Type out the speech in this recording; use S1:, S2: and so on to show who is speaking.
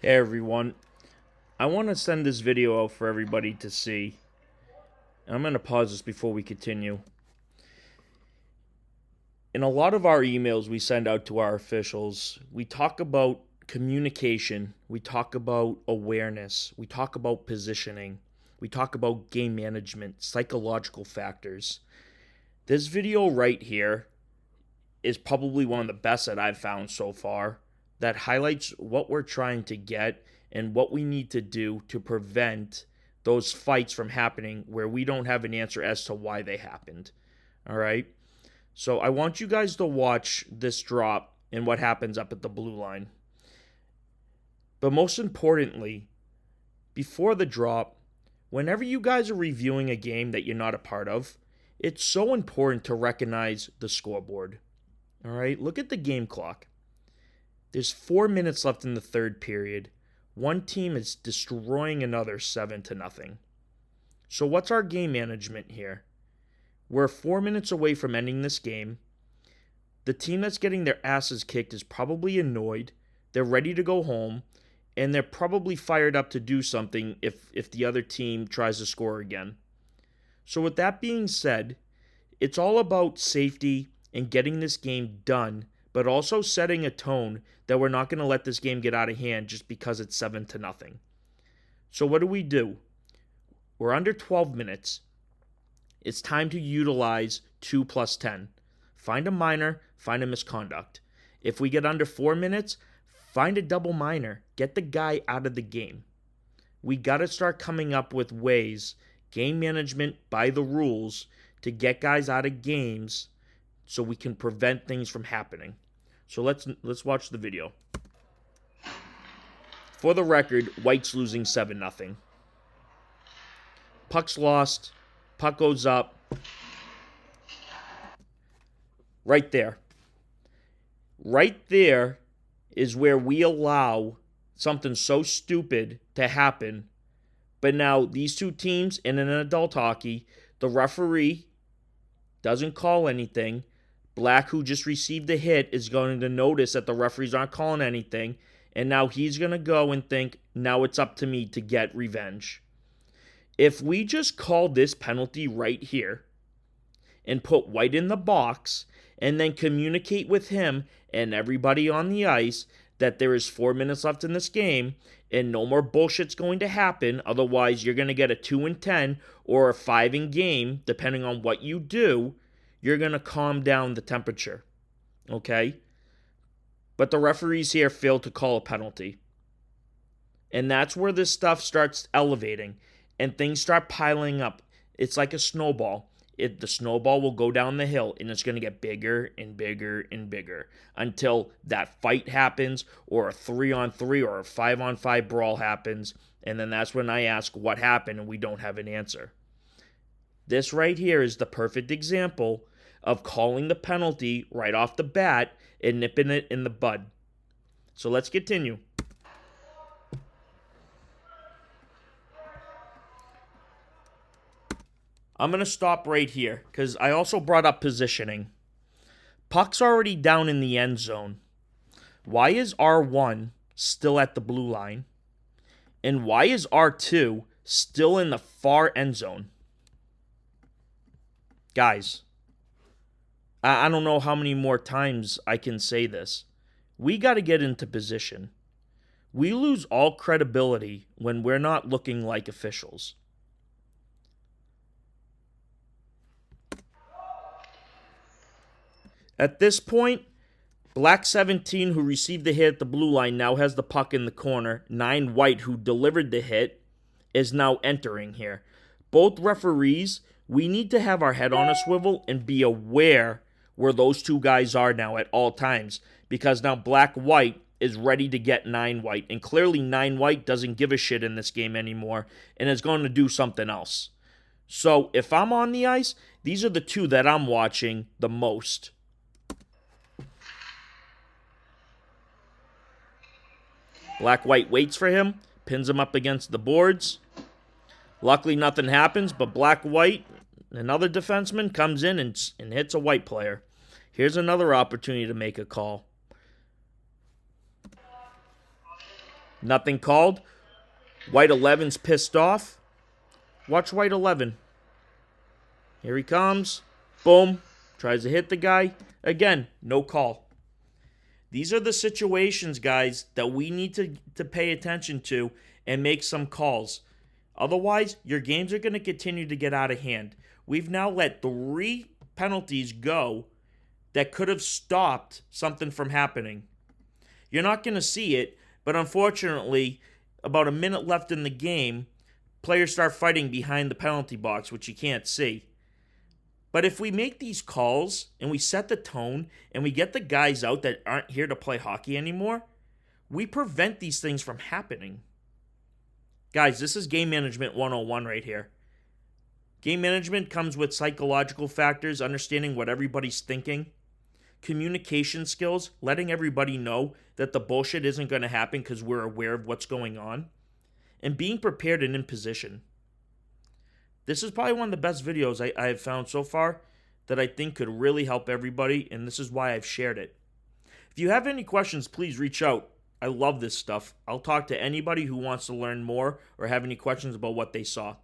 S1: Hey everyone, I want to send this video out for everybody to see. I'm going to pause this before we continue. In a lot of our emails we send out to our officials, we talk about communication, we talk about awareness, we talk about positioning, we talk about game management, psychological factors. This video right here is probably one of the best that I've found so far that highlights what we're trying to get and what we need to do to prevent those fights from happening where we don't have an answer as to why they happened. All right. So I want you guys to watch this drop and what happens up at the blue line. But most importantly, before the drop, whenever you guys are reviewing a game that you're not a part of, it's so important to recognize the scoreboard. All right, look at the game clock. There's 4 minutes left in the third period. One team is destroying another 7-0. So what's our game management here? We're 4 minutes away from ending this game. The team that's getting their asses kicked is probably annoyed. They're ready to go home, and they're probably fired up to do something if the other team tries to score again. So with that being said, it's all about safety and getting this game done, but also setting a tone that we're not going to let this game get out of hand just because it's 7-0. So what do? We're under 12 minutes. It's time to utilize 2 plus 10. Find a minor, find a misconduct. If we get under 4 minutes, find a double minor. Get the guy out of the game. We got to start coming up with ways, game management by the rules, to get guys out of games so we can prevent things from happening. So let's watch the video. For the record, White's losing 7-0. Puck's lost. Puck goes up. Right there. Right there is where we allow something so stupid to happen. But now these two teams in an adult hockey, the referee doesn't call anything. Black, who just received the hit, is going to notice that the referees aren't calling anything. And now he's going to go and think, now it's up to me to get revenge. If we just call this penalty right here and put White in the box and then communicate with him and everybody on the ice that there is 4 minutes left in this game and no more bullshit's going to happen, otherwise you're going to get a 2-10 or a 5 in game, depending on what you do, you're going to calm down the temperature. Okay? But the referees here failed to call a penalty. And that's where this stuff starts elevating and things start piling up. It's like a snowball. The snowball will go down the hill and it's going to get bigger and bigger and bigger until that fight happens or a 3-on-3 or a 5-on-5 brawl happens. And then that's when I ask what happened and we don't have an answer. This right here is the perfect example of calling the penalty right off the bat and nipping it in the bud. So let's continue. I'm going to stop right here because I also brought up positioning. Puck's already down in the end zone. Why is R1 still at the blue line? And why is R2 still in the far end zone? Guys, I don't know how many more times I can say this. We got to get into position. We lose all credibility when we're not looking like officials. At this point, Black 17, who received the hit at the blue line, now has the puck in the corner. 9 White, who delivered the hit, is now entering here. Both referees, we need to have our head on a swivel and be aware where those two guys are now at all times. Because now Black White is ready to get 9 White. And clearly 9 White doesn't give a shit in this game anymore and is going to do something else. So if I'm on the ice, these are the two that I'm watching the most. Black White waits for him, pins him up against the boards. Luckily, nothing happens, but Black White, another defenseman, comes in and hits a White player. Here's another opportunity to make a call. Nothing called. White 11's pissed off. Watch white 11. Here he comes. Boom. Tries to hit the guy. Again, no call. These are the situations, guys, that we need to pay attention to and make some calls. Otherwise, your games are going to continue to get out of hand. We've now let 3 penalties go that could have stopped something from happening. You're not going to see it, but unfortunately, about a minute left in the game, players start fighting behind the penalty box, which you can't see. But if we make these calls and we set the tone and we get the guys out that aren't here to play hockey anymore, we prevent these things from happening. Guys, this is game management 101 right here. Game management comes with psychological factors, understanding what everybody's thinking, communication skills, letting everybody know that the bullshit isn't going to happen because we're aware of what's going on, and being prepared and in position. This is probably one of the best videos I have found so far that I think could really help everybody, and this is why I've shared it. If you have any questions, please reach out. I love this stuff. I'll talk to anybody who wants to learn more or have any questions about what they saw.